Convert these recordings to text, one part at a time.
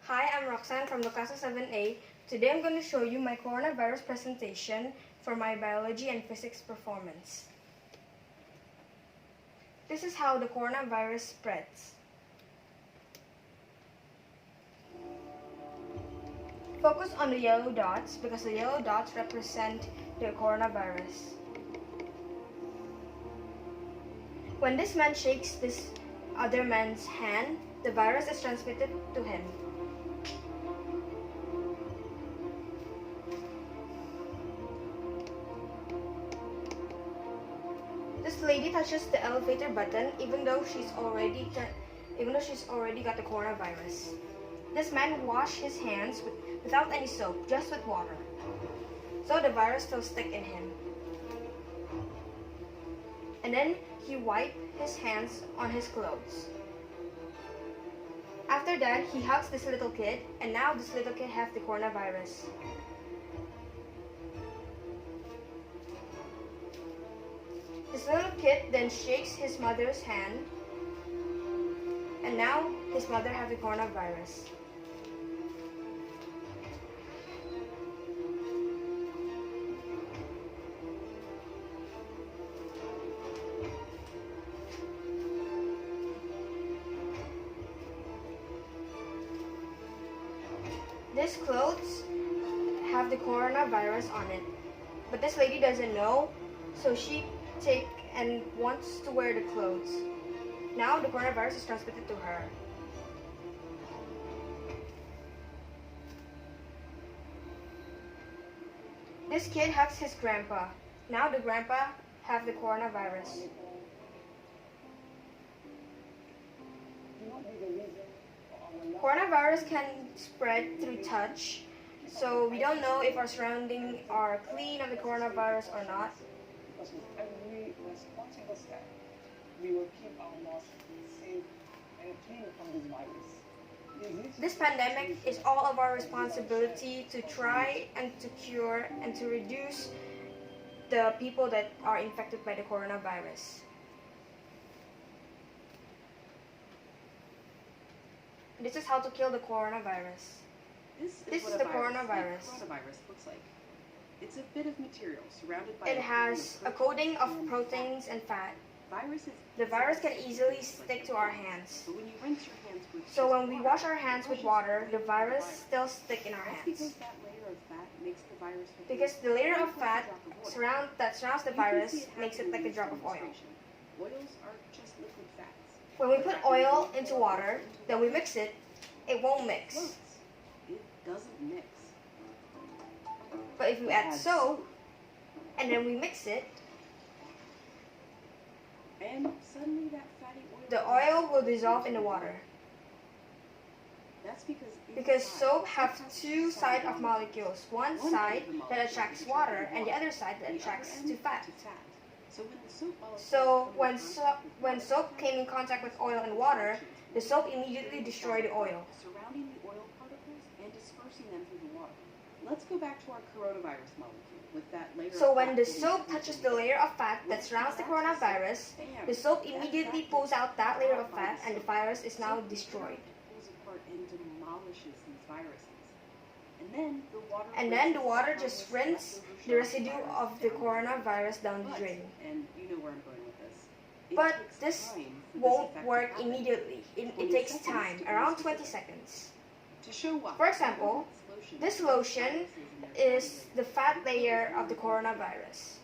Hi, I'm Roxanne from Class 7A. Today I'm going to show you my coronavirus presentation for my biology and physics performance. This is how the coronavirus spreads. Focus on the yellow dots because the yellow dots represent the coronavirus. When this man shakes this other man's hand, the virus is transmitted to him. This lady touches the elevator button even though she's already got the coronavirus. This man washed his hands without any soap, just with water. So the virus still stick in him. And then he wiped his hands on his clothes. After that, he hugs this little kid, and now this little kid has the coronavirus. This little kid then shakes his mother's hand, and now his mother has the coronavirus. These clothes have the coronavirus on it, but this lady doesn't know, so she wants to wear the clothes. Now the coronavirus is transmitted to her. This kid hugs his grandpa. Now the grandpa have the coronavirus. Coronavirus can spread through touch, so we don't know if our surroundings are clean of the coronavirus or not. Because with every responsible step, we will keep our mosques safe and clean from this virus. This pandemic is all of our responsibility to try and to cure and to reduce the people that are infected by the coronavirus. This is how to kill the coronavirus. This is the coronavirus. Coronavirus looks like. It's a bit of material surrounded by. It has a coating of proteins and fat. The virus can easily stick to our hands. But when you rinse your hands with So when we wash our hands with water, the virus still stick in our hands. Because that layer of fat makes the virus. Because the layer of fat that surrounds the virus makes it like a drop of oil. Oils are just liquid fats. When we put oil into water, then we mix it, it won't mix. It doesn't mix. But if you add soap, and then we mix it, and suddenly that fatty oil. the oil will dissolve in the water. That's Because soap has two sides of molecules. One side that attracts water, and the other side that attracts to fat. So when soap came in contact with oil and water, the soap immediately destroyed the oil. Surrounding the oil particles and dispersing them through the water. Let's go back to our coronavirus molecule with that layer. So when the soap touches the layer of fat that surrounds the coronavirus, the soap immediately pulls out that layer of fat, and the virus is now destroyed. Pulls apart and demolishes these viruses. And then the water just rinses the residue of the coronavirus down the drain. And you know where I'm going with this. But this won't work immediately. It takes time, around 20 seconds. To show what? For example, this lotion is the fat layer of the coronavirus.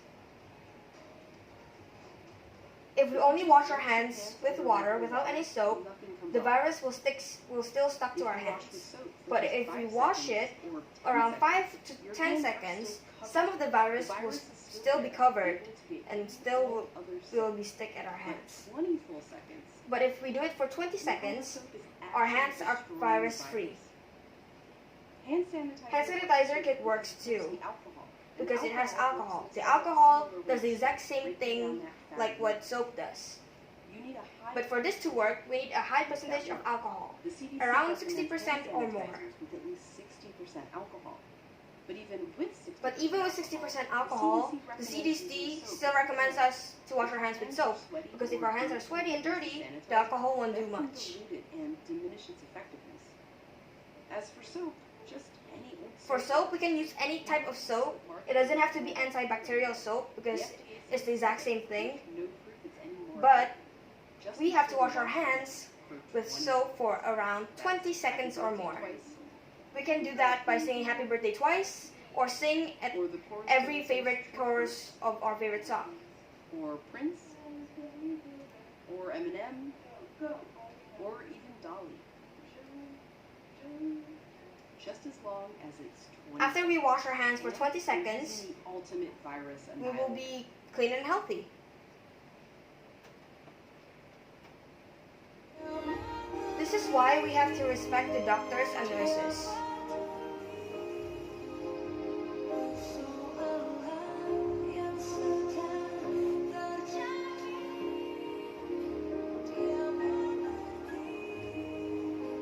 If we only wash our hands with water without any soap, the virus will still stuck to our hands. But if we wash it around 5 to 10 seconds, some of the virus will still be covered and still will be stuck at our hands. But if we do it for 20 seconds, our hands are virus free. Hand sanitizer kit works too, because it has alcohol. The alcohol does the exact same thing like what soap does. But for this to work, we need a high percentage of alcohol, around 60% or more. With at least 60% alcohol. But even with 60% alcohol, the CDC still recommends us to wash our hands with soap, because if our hands are sweaty and dirty, the alcohol won't do much. As for soap, just any old For soap, we can use any type of soap. It doesn't have to be antibacterial soap because it's the exact same thing. No proof it's any more But just we have to because wash our hands for with 20 soap for around 20 seconds or more. twice, We can do that by singing happy birthday twice or sing at or the chorus every of the favorite first chorus of our favorite song. or Prince, or Eminem, or even Dolly. Just as long as it's 20 After we wash our hands for and 20 this seconds, is the ultimate virus we will annihilator. be clean and healthy. This is why we have to respect the doctors and nurses.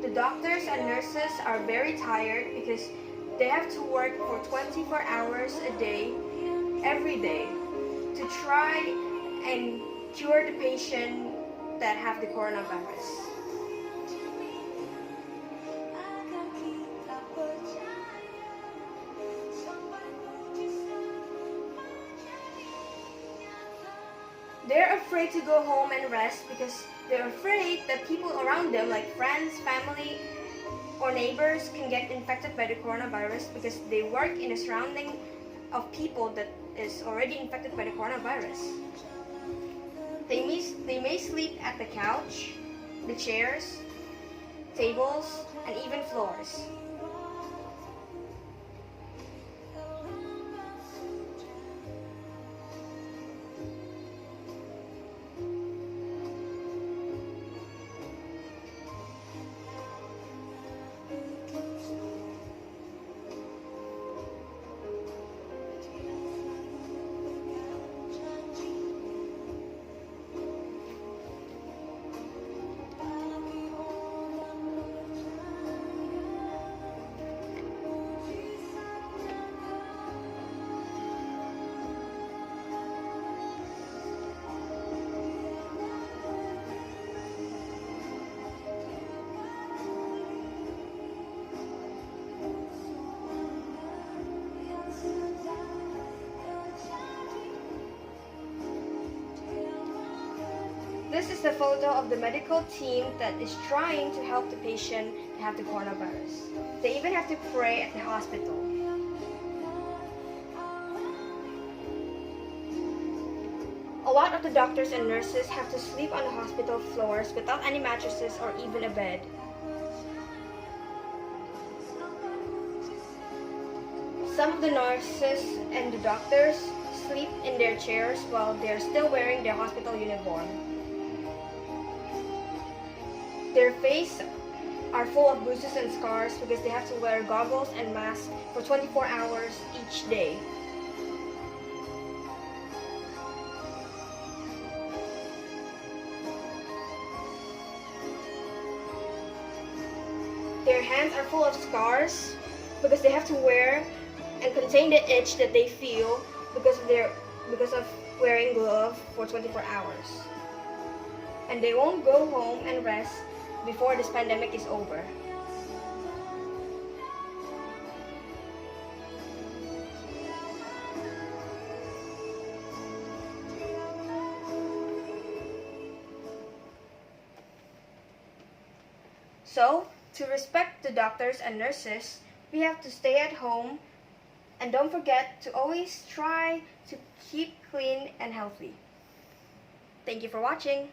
The doctors and nurses are very tired because they have to work for 24 hours a day, every day, to try and cure the patient that have the coronavirus. They're afraid to go home and rest because they're afraid that people around them, like friends, family, or neighbors, can get infected by the coronavirus because they work in a surrounding of people that is already infected by the coronavirus. They may sleep at the couch, the chairs, tables, and even floors. This is the photo of the medical team that is trying to help the patient that have the coronavirus. They even have to pray at the hospital. A lot of the doctors and nurses have to sleep on the hospital floors without any mattresses or even a bed. Some of the nurses and the doctors sleep in their chairs while they're still wearing their hospital uniform. Their faces are full of bruises and scars because they have to wear goggles and masks for 24 hours each day. Their hands are full of scars because they have to wear and contain the itch that they feel because of wearing gloves for 24 hours. And they won't go home and rest before this pandemic is over. So, to respect the doctors and nurses, we have to stay at home and don't forget to always try to keep clean and healthy. Thank you for watching.